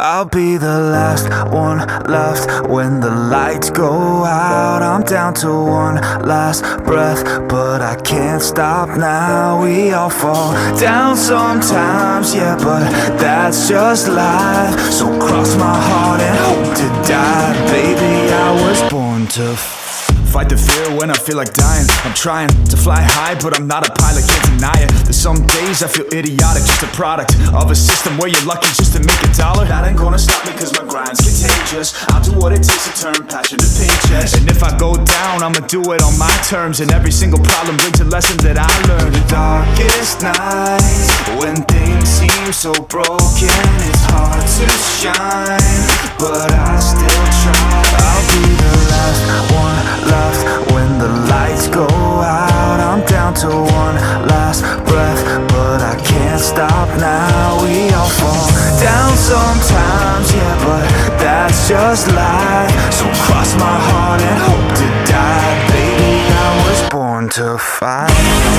I'll be the last one left when the lights go out. I'm down to one last breath, but I can't stop now. We all fall down sometimes, yeah, but that's just life. So cross my heart and hope to die. Baby, I was born to fight the fear when I feel like dying. I'm trying to fly high, but I'm not a pilot, can't deny it. There's some days I feel idiotic, just a product of a system where you're lucky just to make a dollar. That ain't gonna stop me cause my grind's contagious. I'll do what it takes to turn passion to paychecks. And if I go down, I'ma do it on my terms. And every single problem brings a lesson that I learned. The darkest nights, when things seem so broken, it's hard to shine, but I still try. I'll be the last one left when the lights go out. I'm down to one last breath, but I can't stop now. We all fall down sometimes, yeah, but that's just life. So cross my heart and hope to die. Baby, I was born to fight.